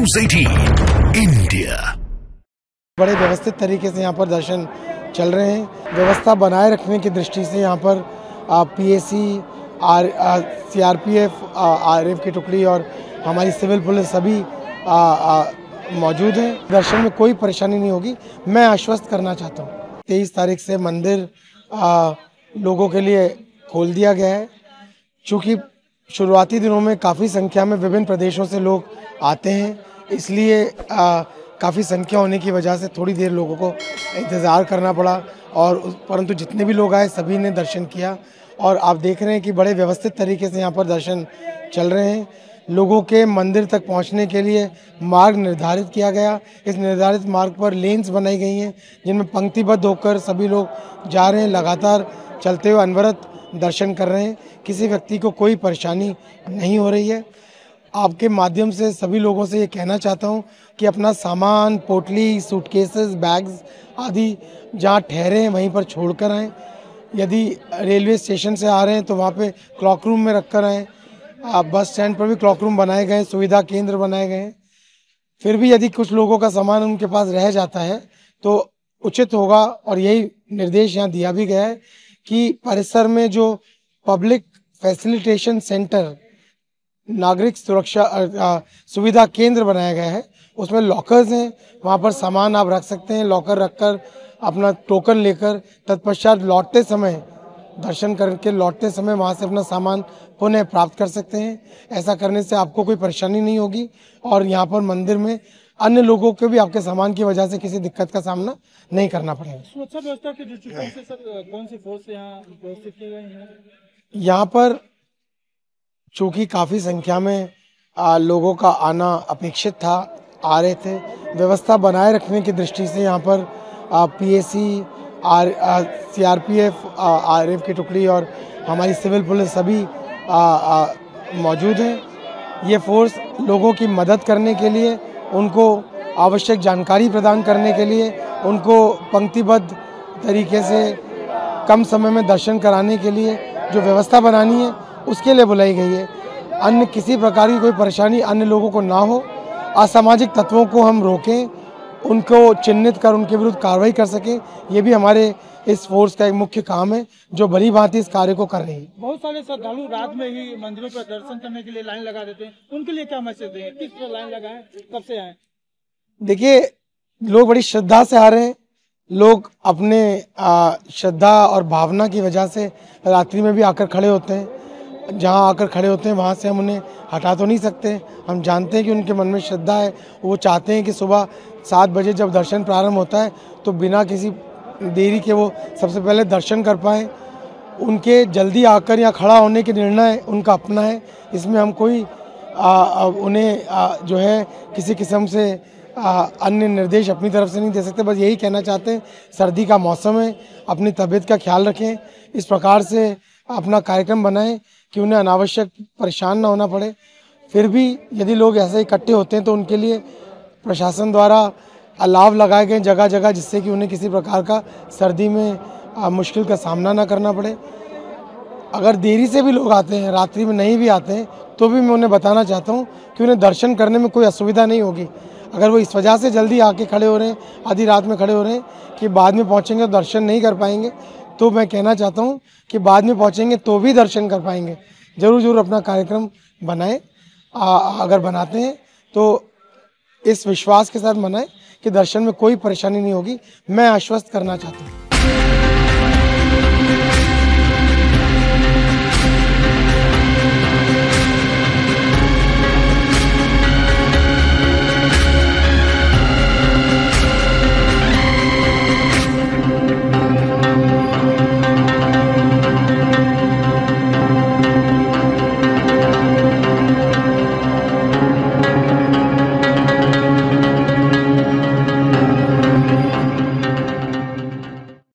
News 18 India. बड़े व्यवस्थित तरीके से यहाँ पर दर्शन चल रहे हैं। व्यवस्था बनाए रखने की दृष्टि से यहाँ पर पीएसी, सीआरपीएफ, आरएफ की टुकड़ी और हमारी सिविल पुलिस सभी मौजूद हैं। दर्शन में कोई परेशानी नहीं होगी, मैं आश्वस्त करना चाहता हूँ। 23 तारीख से मंदिर लोगों के लिए खोल दिया गया है। चूँकि शुरुआती दिनों में काफ़ी संख्या में विभिन्न प्रदेशों से लोग आते हैं, इसलिए काफ़ी संख्या होने की वजह से थोड़ी देर लोगों को इंतज़ार करना पड़ा, और परंतु जितने भी लोग आए सभी ने दर्शन किया। और आप देख रहे हैं कि बड़े व्यवस्थित तरीके से यहाँ पर दर्शन चल रहे हैं। लोगों के मंदिर तक पहुँचने के लिए मार्ग निर्धारित किया गया। इस निर्धारित मार्ग पर लेन्स बनाई गई हैं, जिनमें पंक्तिबद्ध होकर सभी लोग जा रहे हैं, लगातार चलते हुए अनवरत दर्शन कर रहे हैं। किसी व्यक्ति को कोई परेशानी नहीं हो रही है। आपके माध्यम से सभी लोगों से ये कहना चाहता हूँ कि अपना सामान, पोटली, सूटकेसेस, बैग्स आदि जहाँ ठहरे हैं वहीं पर छोड़ कर आएँ। यदि रेलवे स्टेशन से आ रहे हैं तो वहाँ पे क्लॉक रूम में रख कर आएँ। बस स्टैंड पर भी क्लॉक रूम बनाए गए हैं, सुविधा केंद्र बनाए गए हैं। फिर भी यदि कुछ लोगों का सामान उनके पास रह जाता है तो उचित होगा, और यही निर्देश यहाँ दिया भी गया है कि परिसर में जो पब्लिक फैसिलिटेशन सेंटर, नागरिक सुरक्षा सुविधा केंद्र बनाया गया है, उसमें लॉकर्स हैं। वहाँ पर सामान आप रख सकते हैं, लॉकर रखकर अपना टोकन लेकर तत्पश्चात लौटते समय, दर्शन करके लौटते समय वहाँ से अपना सामान पुनः प्राप्त कर सकते हैं। ऐसा करने से आपको कोई परेशानी नहीं होगी, और यहाँ पर मंदिर में अन्य लोगों को भी आपके सामान की वजह से किसी दिक्कत का सामना नहीं करना पड़ेगा। सुरक्षा व्यवस्था के दृष्टिकोण से सर कौन सी फोर्स यहाँ व्यवस्थित की गई है? यहाँ पर चूँकि काफ़ी संख्या में लोगों का आना अपेक्षित था, आ रहे थे। व्यवस्था बनाए रखने की दृष्टि से यहाँ पर पीएसी, सीआरपीएफ, आरएफ की टुकड़ी और हमारी सिविल पुलिस सभी मौजूद हैं। ये फोर्स लोगों की मदद करने के लिए, उनको आवश्यक जानकारी प्रदान करने के लिए, उनको पंक्तिबद्ध तरीके से कम समय में दर्शन कराने के लिए जो व्यवस्था बनानी है उसके लिए बुलाई गई है। अन्य किसी प्रकार की कोई परेशानी अन्य लोगों को ना हो, असामाजिक तत्वों को हम रोकें, उनको चिन्हित कर उनके विरुद्ध कार्रवाई कर सकें, ये भी हमारे इस फोर्स का एक मुख्य काम है जो भली भांति इस कार्य को कर रही है। बहुत सारे श्रद्धालु रात में ही मंदिरों पर दर्शन करने के लिए लाइन लगा देते हैं, उनके लिए क्या मैसेज देंगे? किस तरह लाइन लगाएं, कब से आए? देखिए, लोग बड़ी श्रद्धा से आ रहे हैं। लोग अपने श्रद्धा और भावना की वजह से रात्रि में भी आकर खड़े होते हैं। जहाँ आकर खड़े होते हैं वहाँ से हम उन्हें हटा तो नहीं सकते। हम जानते हैं कि उनके मन में श्रद्धा है, वो चाहते हैं कि सुबह 7 बजे जब दर्शन प्रारंभ होता है तो बिना किसी देरी के वो सबसे पहले दर्शन कर पाएँ। उनके जल्दी आकर यहाँ खड़ा होने के निर्णय उनका अपना है, इसमें हम कोई उन्हें जो है किसी किस्म से अन्य निर्देश अपनी तरफ से नहीं दे सकते। बस यही कहना चाहते हैं, सर्दी का मौसम है, अपनी तबीयत का ख्याल रखें, इस प्रकार से अपना कार्यक्रम बनाएं कि उन्हें अनावश्यक परेशान ना होना पड़े। फिर भी यदि लोग ऐसे इकट्ठे होते हैं तो उनके लिए प्रशासन द्वारा अलाव लगाए गए जगह जगह, जिससे कि उन्हें किसी प्रकार का सर्दी में मुश्किल का सामना ना करना पड़े। अगर देरी से भी लोग आते हैं, रात्रि में नहीं भी आते हैं, तो भी मैं उन्हें बताना चाहता हूँ कि उन्हें दर्शन करने में कोई असुविधा नहीं होगी। अगर वो इस वजह से जल्दी आके खड़े हो रहे हैं, आधी रात में खड़े हो रहे हैं कि बाद में पहुँचेंगे तो दर्शन नहीं कर पाएंगे, तो मैं कहना चाहता हूँ कि बाद में पहुँचेंगे तो भी दर्शन कर पाएंगे। ज़रूर अपना कार्यक्रम बनाएं। अगर बनाते हैं तो इस विश्वास के साथ बनाएं कि दर्शन में कोई परेशानी नहीं होगी, मैं आश्वस्त करना चाहता हूँ।